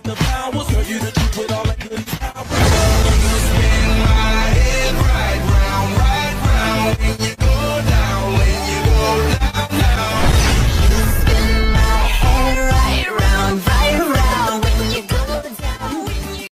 like the power. Girl, you the truth with all that good power. You spin my head right round, when you go down, when you go down, down. You spin my head right round, when you go down, when you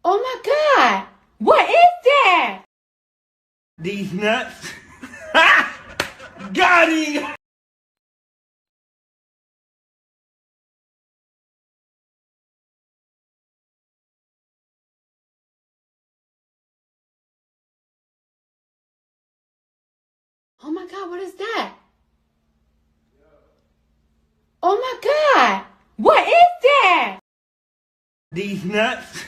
Oh my God! What is that? These nuts. Got him! Oh my God, what is that? Oh my God, what is that? These nuts.